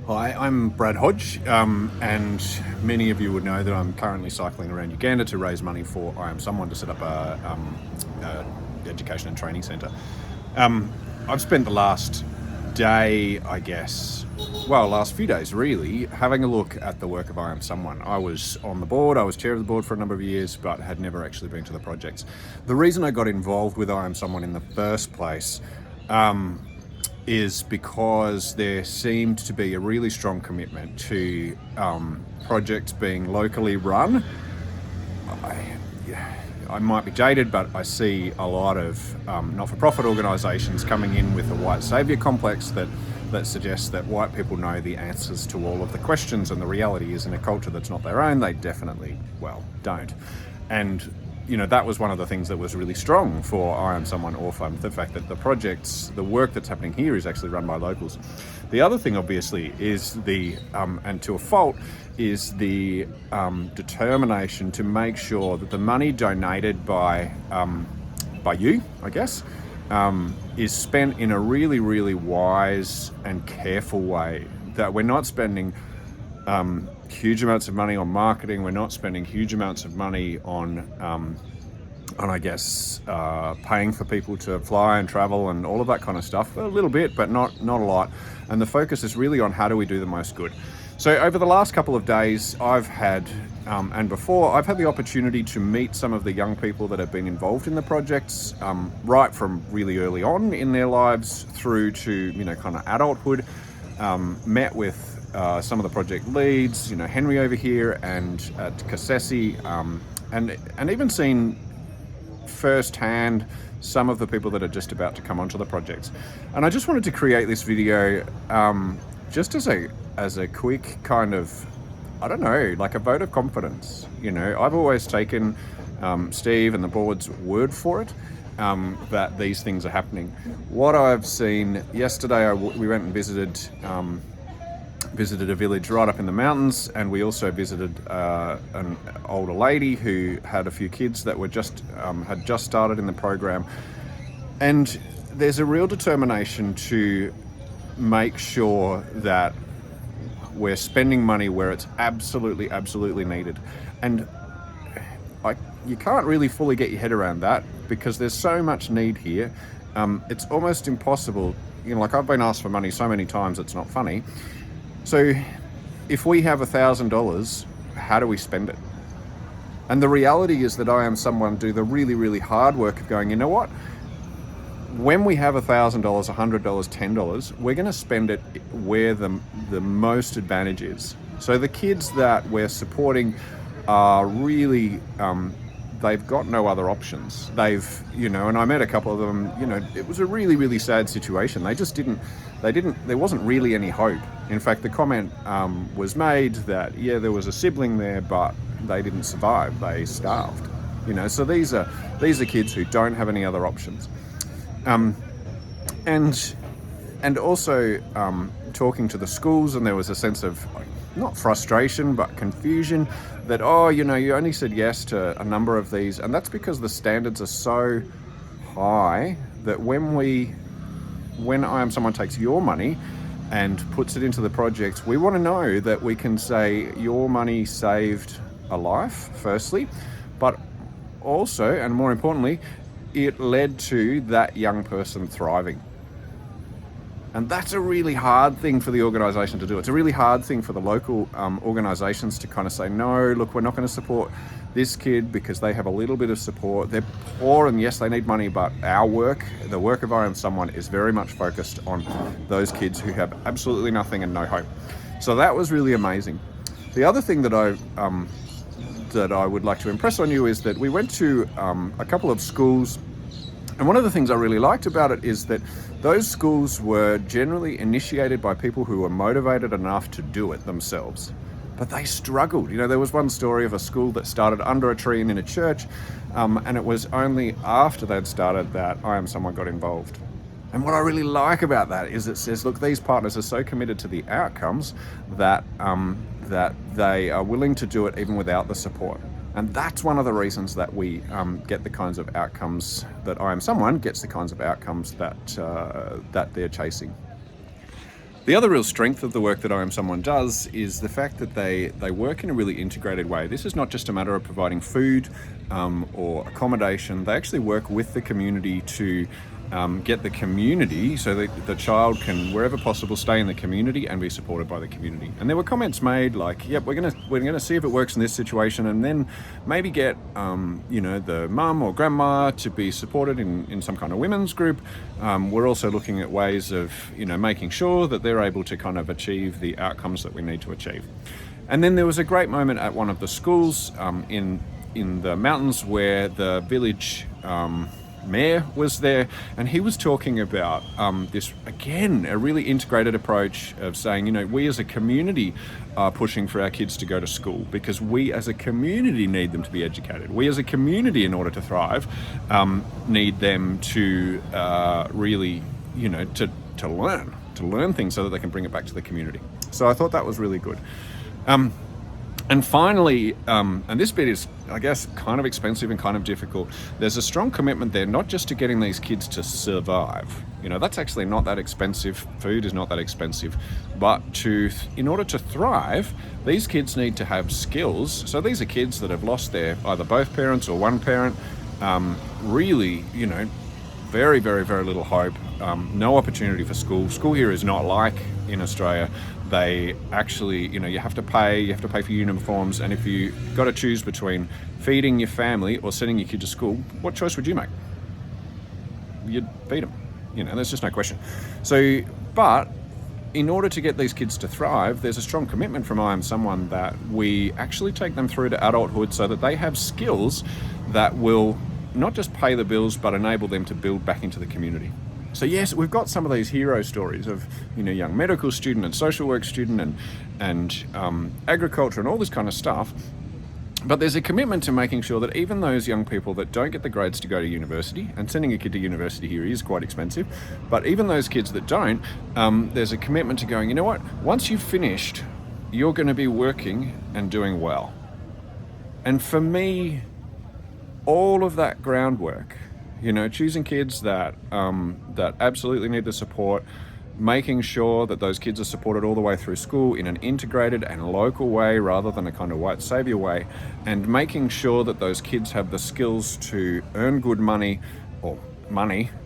Hi, I'm Brad Hodge, and many of you would know that I'm currently cycling around Uganda to raise money for I Am Someone to set up a education and training centre. I've spent the last day, last few days really, having a look at the work of I Am Someone. I was on the board, I was chair of the board for a number of years, but had never actually been to the projects. The reason I got involved with I Am Someone in the first place is because there seemed to be a really strong commitment to projects being locally run. I might be jaded, but I see a lot of not-for-profit organisations coming in with a white saviour complex that suggests that white people know the answers to all of the questions, and the reality is, in a culture that's not their own, they definitely, don't. And that was one of the things that was really strong for I Am Someone Orphan, the fact that the work that's happening here is actually run by locals. The other thing, obviously, is and to a fault, is the determination to make sure that the money donated by you, I guess, is spent in a really, really wise and careful way, that we're not spending huge amounts of money on marketing. We're not spending huge amounts of money on paying for people to fly and travel and all of that kind of stuff. A little bit, but not a lot. And the focus is really on how do we do the most good. So over the last couple of days, I've had the opportunity to meet some of the young people that have been involved in the projects, right from really early on in their lives through to kind of adulthood. Met with some of the project leads, Henry over here and at Kasesi, and even seen firsthand some of the people that are just about to come onto the projects. And I just wanted to create this video just as a quick kind of, I don't know, like a vote of confidence. I've always taken Steve and the board's word for it, that these things are happening. What I've seen yesterday, we went and visited a village right up in the mountains, and we also visited an older lady who had a few kids that were had just started in the program. And there's a real determination to make sure that we're spending money where it's absolutely needed. And you can't really fully get your head around that because there's so much need here. It's almost impossible. I've been asked for money so many times it's not funny. So if we have $1,000, how do we spend it? And the reality is that I Am Someone do the really, really hard work of going, you know what? When we have $1,000, $100, $10, we're going to spend it where the most advantage is. So the kids that we're supporting are really, they've got no other options. And I met a couple of them, it was a really, really sad situation. There wasn't really any hope. In fact, the comment was made that, there was a sibling there, but they didn't survive. They starved. So these are kids who don't have any other options. And also talking to the schools, and there was a sense of not frustration, but confusion that, you only said yes to a number of these. And that's because the standards are so high that when I Am Someone takes your money and puts it into the project, we want to know that we can say your money saved a life, firstly, but also, and more importantly, it led to that young person thriving. And that's a really hard thing for the organisation to do. It's a really hard thing for the local organisations to kind of say, no, look, we're not going to support this kid because they have a little bit of support. They're poor, and yes, they need money, but the work of I Am Someone is very much focused on those kids who have absolutely nothing and no hope. So that was really amazing. The other thing that I would like to impress on you is that we went to a couple of schools, and one of the things I really liked about it is that those schools were generally initiated by people who were motivated enough to do it themselves. But they struggled. There was one story of a school that started under a tree and in a church, and it was only after they'd started that I Am Someone got involved. And what I really like about that is it says, look, these partners are so committed to the outcomes that they are willing to do it even without the support. And that's one of the reasons that we get the kinds of outcomes that I Am Someone gets the kinds of outcomes that they're chasing. The other real strength of the work that I Am Someone does is the fact that they work in a really integrated way. This is not just a matter of providing food or accommodation. They actually work with the community to get the community so that the child can, wherever possible, stay in the community and be supported by the community. And there were comments made like, "Yep, we're gonna see if it works in this situation, and then maybe get the mum or grandma to be supported in some kind of women's group. We're also looking at ways of making sure that they're able to kind of achieve the outcomes that we need to achieve." And then there was a great moment at one of the schools in the mountains where the village mayor was there, and he was talking about this, again, a really integrated approach of saying, we as a community are pushing for our kids to go to school because we as a community need them to be educated. We as a community, in order to thrive, need them to really, to learn things so that they can bring it back to the community. So I thought that was really good. And finally, and this bit is, I guess, kind of expensive and kind of difficult, there's a strong commitment there, not just to getting these kids to survive. That's actually not that expensive. Food is not that expensive. But in order to thrive, these kids need to have skills. So these are kids that have lost their either both parents or one parent, really, very, very, very little hope, no opportunity for school. School here is not like in Australia. They actually, you have to pay for uniforms, and if you got to choose between feeding your family or sending your kid to school, what choice would you make? You'd feed them, there's just no question. So, but in order to get these kids to thrive, there's a strong commitment from I Am Someone that we actually take them through to adulthood so that they have skills that will not just pay the bills, but enable them to build back into the community. So yes, we've got some of these hero stories of young medical student and social work student and agriculture and all this kind of stuff. But there's a commitment to making sure that even those young people that don't get the grades to go to university, and sending a kid to university here is quite expensive, but even those kids that don't, there's a commitment to going, once you've finished, you're going to be working and doing well. And for me, all of that groundwork, choosing kids that absolutely need the support, making sure that those kids are supported all the way through school in an integrated and local way rather than a kind of white savior way, and making sure that those kids have the skills to earn good money,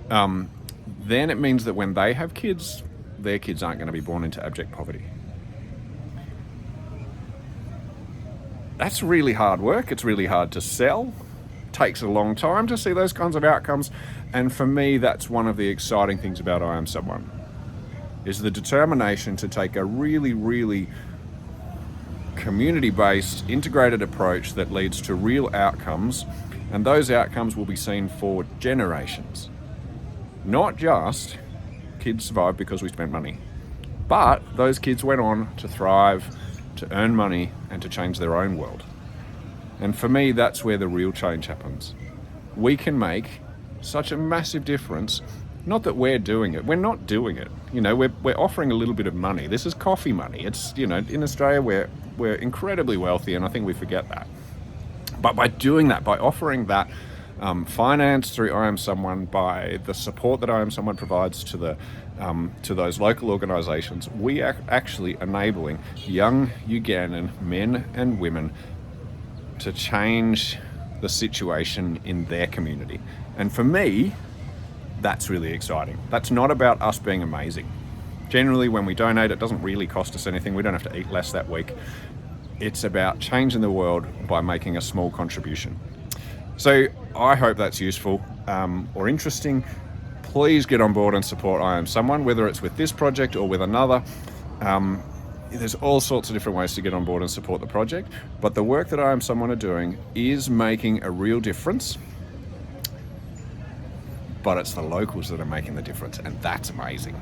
then it means that when they have kids, their kids aren't going to be born into abject poverty. That's really hard work. It's really hard to sell. Takes a long time to see those kinds of outcomes, and for me that's one of the exciting things about I Am Someone, is the determination to take a really, really community-based, integrated approach that leads to real outcomes, and those outcomes will be seen for generations. Not just kids survived because we spent money, but those kids went on to thrive, to earn money, and to change their own world. And for me, that's where the real change happens. We can make such a massive difference. Not that we're doing it. We're not doing it. We're offering a little bit of money. This is coffee money. It's, in Australia, we're incredibly wealthy, and I think we forget that. But by doing that, by offering that finance through I Am Someone, by the support that I Am Someone provides to those local organisations, we are actually enabling young Ugandan men and women to change the situation in their community. And for me, that's really exciting. That's not about us being amazing. Generally, when we donate, it doesn't really cost us anything. We don't have to eat less that week. It's about changing the world by making a small contribution. So I hope that's useful or interesting. Please get on board and support I Am Someone, whether it's with this project or with another. There's all sorts of different ways to get on board and support the project, but the work that I Am Someone are doing is making a real difference, but it's the locals that are making the difference, and that's amazing.